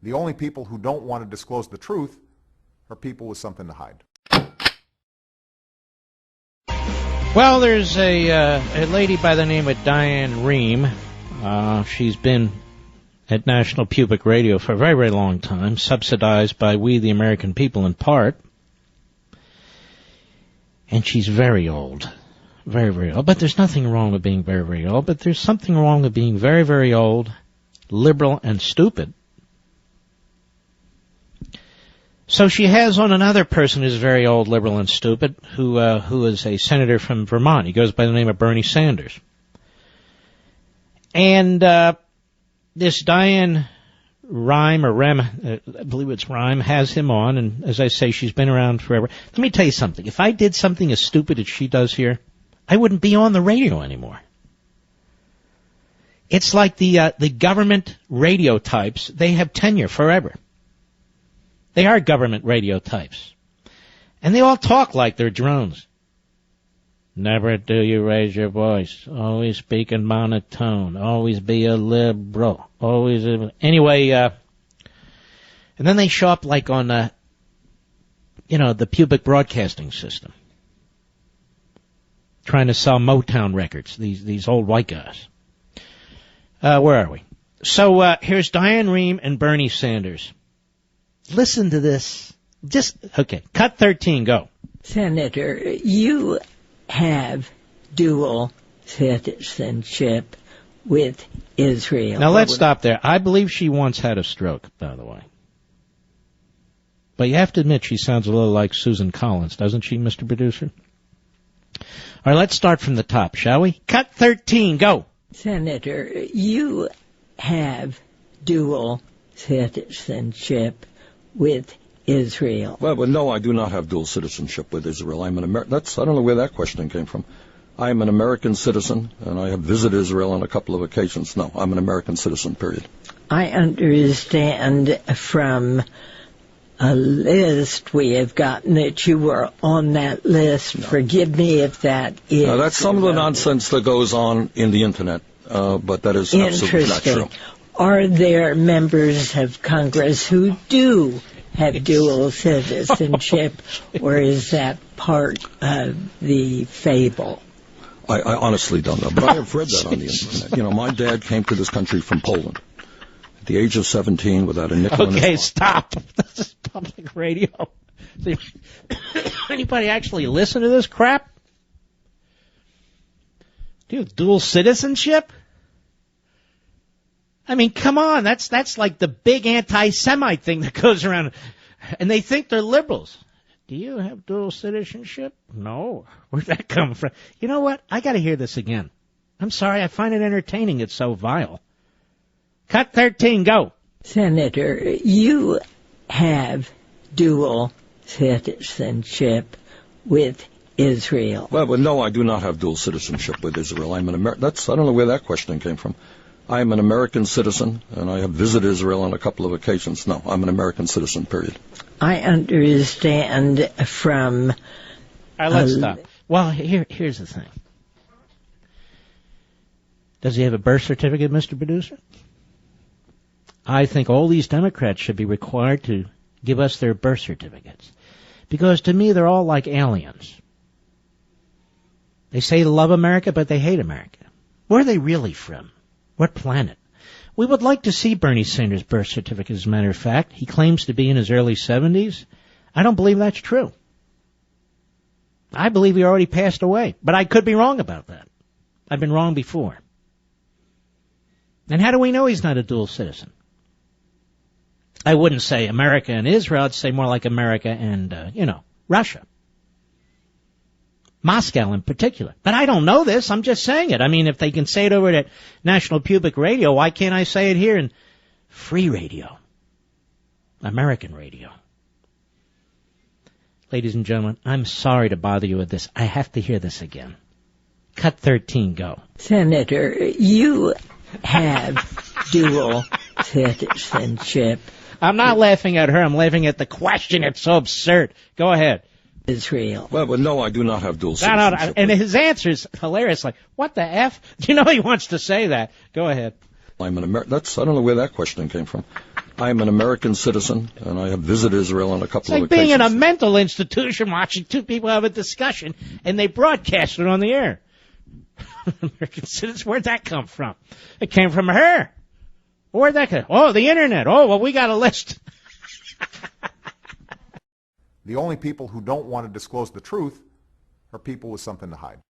The only people who don't want to disclose the truth are people with something to hide. Well, there's a lady by the name of Diane Rehm. She's been at National Public Radio for a very, very long time, subsidized by we, the American people, in part. And she's very old. Very, very old. But there's nothing wrong with being very, very old. But there's something wrong with being very, very old, liberal, and stupid. So she has on another person who's very old, liberal, and stupid, who is a senator from Vermont. He goes by the name of Bernie Sanders. And this Diane Rehm, or Rem, I believe it's Rehm, has him on, and as I say, she's been around forever. Let me tell you something. If I did something as stupid as she does here, I wouldn't be on the radio anymore. It's like the government radio types. They have tenure forever. They are government radio types. And they all talk like they're drones. Never do you raise your voice. Always speak in monotone. Always be a liberal. Anyway, and then they show up like on, the public broadcasting system. Trying to sell Motown records, these old white guys. Where are we? So, here's Diane Rehm and Bernie Sanders. Listen to this. Okay, cut 13, go. Senator, you have dual citizenship with Israel. Now let's stop there. I believe she once had a stroke, by the way. But you have to admit she sounds a little like Susan Collins, doesn't she, Mr. Producer? All right, let's start from the top, shall we? Cut 13, go. Senator, you have dual citizenship with Israel. Well, no, I do not have dual citizenship with Israel. I'm an American. I don't know where that question came from. I am an American citizen, and I have visited Israel on a couple of occasions. No, I'm an American citizen, period. I understand from a list we have gotten that you were on that list. No. Forgive me if that is... that's some of the nonsense that goes on in the Internet, but that is absolutely not true. Are there members of Congress who do have dual citizenship, or is that part of the fable? I honestly don't know, but I have read that on the Internet. My dad came to this country from Poland at the age of 17 without a nickel in his Okay, stop. This is public radio. Anybody actually listen to this crap? Do you have dual citizenship? I mean, come on, that's like the big anti-Semite thing that goes around, and they think they're liberals. Do you have dual citizenship? No. Where'd that come from? You know what? I gotta hear this again. I'm sorry, I find it entertaining. It's so vile. Cut 13, go. Senator, you have dual citizenship with Israel. Well, no, I do not have dual citizenship with Israel. I'm an American. I don't know where that question came from. I am an American citizen, and I have visited Israel on a couple of occasions. No, I'm an American citizen, period. I understand from... All right, let's stop. Well, here's the thing. Does he have a birth certificate, Mr. Producer? I think all these Democrats should be required to give us their birth certificates. Because to me, they're all like aliens. They say they love America, but they hate America. Where are they really from? What planet? We would like to see Bernie Sanders' birth certificate, as a matter of fact. He claims to be in his early 70s. I don't believe that's true. I believe he already passed away. But I could be wrong about that. I've been wrong before. And how do we know he's not a dual citizen? I wouldn't say America and Israel. I'd say more like America and, Russia. Moscow in particular. But I don't know this. I'm just saying it. I mean, if they can say it over at National Public Radio, why can't I say it here in free radio? American radio. Ladies and gentlemen, I'm sorry to bother you with this. I have to hear this again. Cut 13, go. Senator, you have dual citizenship. I'm not laughing at her. I'm laughing at the question. It's so absurd. Go ahead. Israel. Well, no, I do not have dual citizenship. And his answer is hilarious. Like, what the F? You know he wants to say that. Go ahead. I'm an American. I don't know where that question came from. I'm an American citizen, and I have visited Israel on a couple of It's like being in a occasions. mental institution watching two people have a discussion, and they broadcast it on the air. American citizens, where'd that come from? It came from her. Where'd that come? Oh, the internet. Oh, well, we got a list. The only people who don't want to disclose the truth are people with something to hide.